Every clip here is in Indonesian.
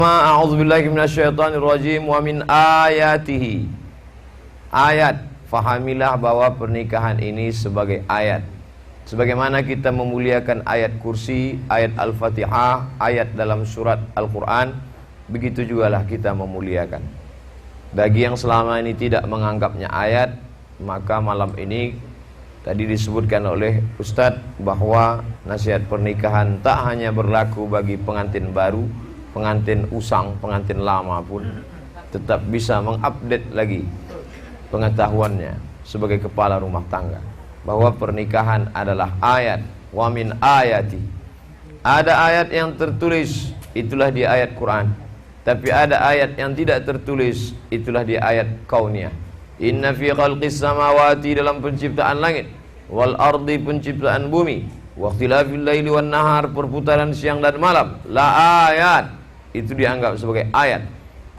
A'udzubillahi minasyaitonirrajim wa min ayatihi. Ayat, fahamilah bahwa pernikahan ini sebagai ayat. Sebagaimana kita memuliakan ayat kursi, ayat Al-Fatihah, ayat dalam surat Al-Quran, begitu jugalah kita memuliakan. Bagi yang selama ini tidak menganggapnya ayat, maka malam ini tadi disebutkan oleh Ustadz bahwa nasihat pernikahan tak hanya berlaku bagi pengantin baru, pengantin usang, pengantin lama pun tetap bisa mengupdate lagi pengetahuannya sebagai kepala rumah tangga, bahwa pernikahan adalah ayat. Wa min ayati, ada ayat yang tertulis, itulah di ayat Quran. Tapi ada ayat yang tidak tertulis, itulah di ayat kauniyah. Inna fi khalqis samawati, dalam penciptaan langit, wal ardi, penciptaan bumi, wa ikhtilafil laili wan nahar, perputaran siang dan malam, la ayat, itu dianggap sebagai ayat.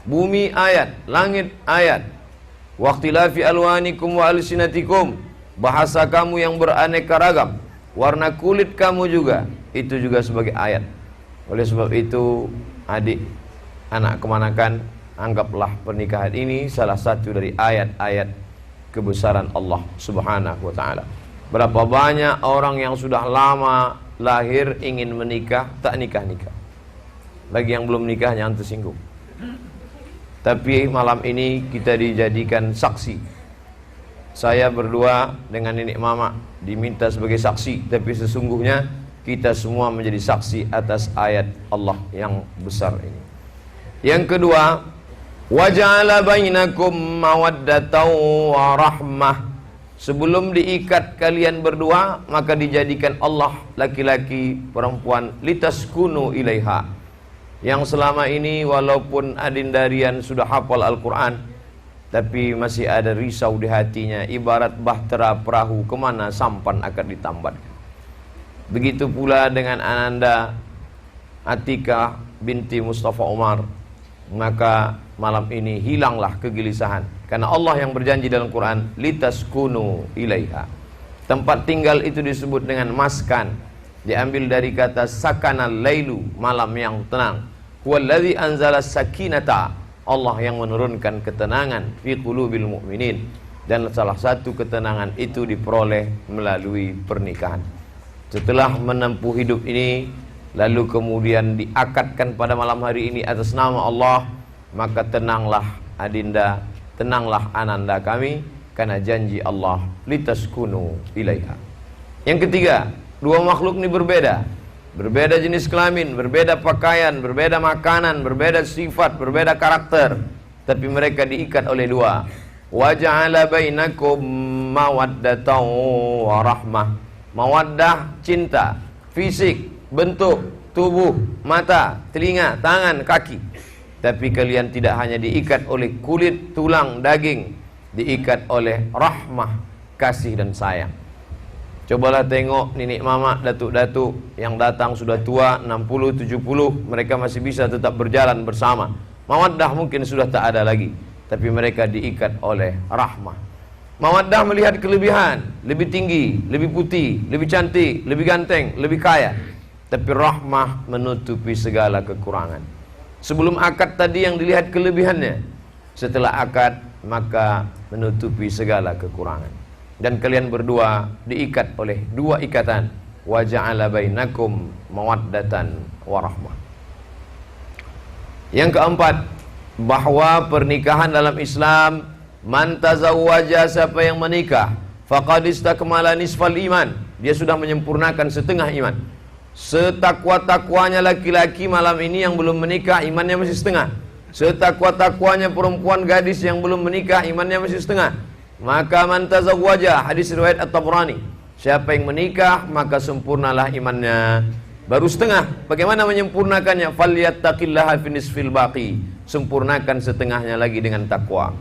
Bumi ayat, langit ayat. Wa ikhtilafi alwanikum wa alsinatikum, bahasa kamu yang beraneka ragam, warna kulit kamu juga, itu juga sebagai ayat. Oleh sebab itu, adik, anak kemanakan, anggaplah pernikahan ini salah satu dari ayat-ayat kebesaran Allah Subhanahu wa ta'ala. Berapa banyak orang yang sudah lama lahir ingin menikah, tak nikah-nikah. Bagi yang belum nikah jangan tersinggung. Tapi malam ini kita dijadikan saksi. Saya berdua dengan nenek mama diminta sebagai saksi, tapi sesungguhnya kita semua menjadi saksi atas ayat Allah yang besar ini. Yang kedua, wa ja'ala bainakum mawaddatan wa rahmah. Sebelum diikat kalian berdua, maka dijadikan Allah laki-laki perempuan litaskunu ilaiha. Yang selama ini walaupun adindarian sudah hafal Al-Quran, tapi masih ada risau di hatinya, ibarat bahtera perahu, kemana sampan akan ditambatkan. Begitu pula dengan Ananda Atika binti Mustafa Umar. Maka malam ini hilanglah kegelisahan, karena Allah yang berjanji dalam Quran, litaskunu ilaiha. Tempat tinggal itu disebut dengan maskan, diambil dari kata sakanal lailu, malam yang tenang. Huwallazi anzala sakinata, Allah yang menurunkan ketenangan fi qulubil mu'minin, dan salah satu ketenangan itu diperoleh melalui pernikahan. Setelah menempuh hidup ini, lalu kemudian diakadkan pada malam hari ini atas nama Allah, maka tenanglah adinda, tenanglah ananda kami, karena janji Allah litaskunu ilaiha. Yang ketiga, dua makhluk ini berbeda. Berbeda jenis kelamin, berbeda pakaian, berbeda makanan, berbeda sifat, berbeda karakter, tapi mereka diikat oleh dua. Wa ja'ala bainakum mawaddatan wa rahmah. Mawaddah, cinta, fisik, bentuk, tubuh, mata, telinga, tangan, kaki. Tapi kalian tidak hanya diikat oleh kulit, tulang, daging, diikat oleh rahmah, kasih dan sayang. Cobalah tengok nenek mama, datuk-datuk yang datang sudah tua, 60, 70, mereka masih bisa tetap berjalan bersama. Mawaddah mungkin sudah tak ada lagi, tapi mereka diikat oleh rahmah. Mawaddah melihat kelebihan, lebih tinggi, lebih putih, lebih cantik, lebih ganteng, lebih kaya. Tapi rahmah menutupi segala kekurangan. Sebelum akad tadi yang dilihat kelebihannya, setelah akad maka menutupi segala kekurangan. Dan kalian berdua diikat oleh dua ikatan. Wa ja'ala bainakum mawaddatan wa rahmah. Yang keempat, bahwa pernikahan dalam Islam, man tazawwaja, siapa yang menikah, faqad istakmala nisfal iman, dia sudah menyempurnakan setengah iman. Setakwa-takwanya laki-laki malam ini yang belum menikah, imannya masih setengah. Setakwa-takwanya perempuan gadis yang belum menikah, imannya masih setengah. Maka man tazawwaja, hadis riwayat At-Tabrani, siapa yang menikah maka sempurnalah imannya. Baru setengah, bagaimana menyempurnakannya? Falyattaqillaha fi nisfil baqi, sempurnakan setengahnya lagi dengan takwa.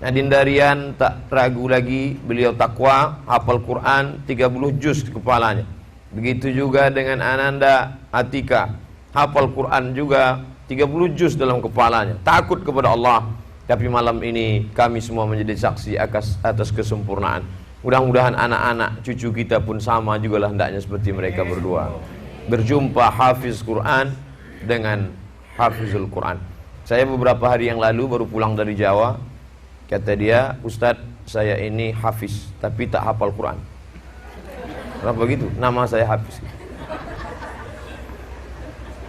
Adindarian tak ragu lagi, beliau takwa, hafal Quran 30 juz di kepalanya. Begitu juga dengan Ananda Atika, hafal Quran juga 30 juz dalam kepalanya, takut kepada Allah. Tapi malam ini kami semua menjadi saksi atas kesempurnaan. Mudah-mudahan anak-anak cucu kita pun sama juga lah hendaknya seperti mereka berdua. Berjumpa hafiz Quran dengan hafizul Quran. Saya beberapa hari yang lalu baru pulang dari Jawa. Kata dia, Ustadz, saya ini hafiz tapi tak hafal Quran. Kenapa begitu? Nama saya hafiz.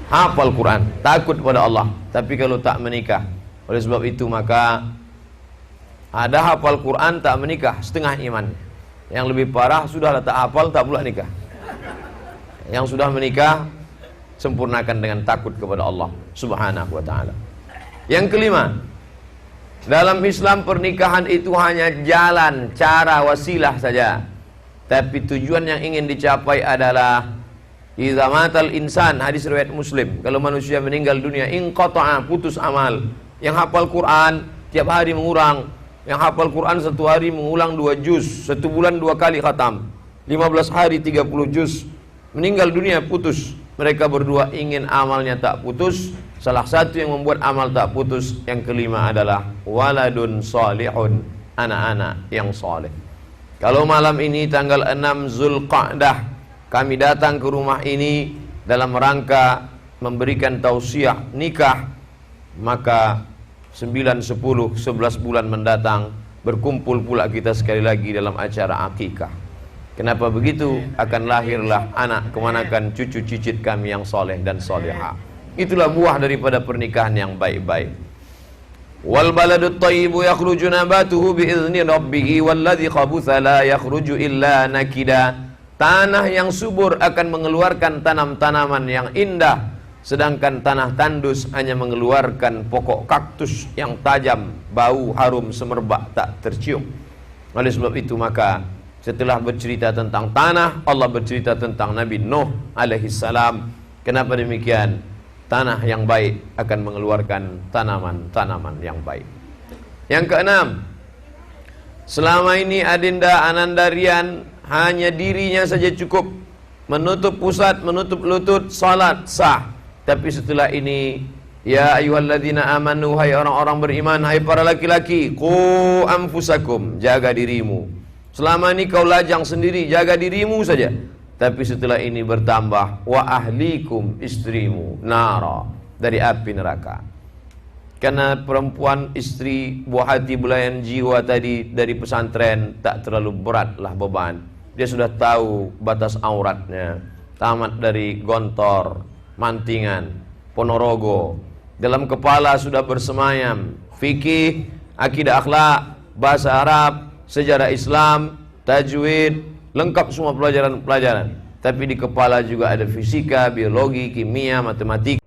Hafal Quran, takut pada Allah, tapi kalau tak menikah. Oleh sebab itu maka ada hafal Quran tak menikah, setengah iman. Yang lebih parah sudahlah tak hafal, tak pula nikah. Yang sudah menikah, sempurnakan dengan takut kepada Allah Subhanahu wa ta'ala. Yang kelima, dalam Islam pernikahan itu hanya jalan, cara, wasilah saja. Tapi tujuan yang ingin dicapai adalah idza matal insan, hadis riwayat Muslim, kalau manusia meninggal dunia, inqata'a, putus amal. Yang hafal Quran tiap hari mengurang, yang hafal Quran satu hari mengulang 2 juz, 1 bulan 2 kali khatam, 15 hari 30 juz, meninggal dunia putus. Mereka berdua ingin amalnya tak putus. Salah satu yang membuat amal tak putus, yang kelima adalah waladun salihun, anak-anak yang saleh. Kalau malam ini tanggal 6 Zulqa'dah kami datang ke rumah ini dalam rangka memberikan tausiah nikah, maka 9, 10, 11 bulan mendatang berkumpul pula kita sekali lagi dalam acara akikah. Kenapa begitu? Akan lahirlah anak kemanakan cucu cicit kami yang soleh dan soleha. Itulah buah daripada pernikahan yang baik-baik. Wal baladut thayyibu yakhruju nabatuhu bi'izni rabbih walladzi khabutha la yakhruju illa nakida. Tanah yang subur akan mengeluarkan tanam-tanaman yang indah, sedangkan tanah tandus hanya mengeluarkan pokok kaktus yang tajam, bau harum semerbak tak tercium. Oleh sebab itu maka setelah bercerita tentang tanah, Allah bercerita tentang Nabi Nuh alaihi salam. Kenapa demikian? Tanah yang baik akan mengeluarkan tanaman-tanaman yang baik. Yang keenam, selama ini Adinda Anandarian hanya dirinya saja cukup, menutup pusat, menutup lutut, salat sah. Tapi setelah ini, ya ayyuhalladzina amanu, hai orang-orang beriman, hai para laki-laki, qu anfusakum, jaga dirimu. Selama ini kau lajang sendiri, jaga dirimu saja. Tapi setelah ini bertambah, wa ahlikum, istrimu, nara, dari api neraka. Karena perempuan istri buah hati belayan jiwa tadi dari pesantren tak terlalu beratlah beban. Dia sudah tahu batas auratnya, tamat dari Gontor, Mantingan, Ponorogo. Dalam kepala sudah bersemayam fikih, akidah akhlak, bahasa Arab, sejarah Islam, tajwid, lengkap semua pelajaran-pelajaran. Tapi di kepala juga ada fisika, biologi, kimia, matematika.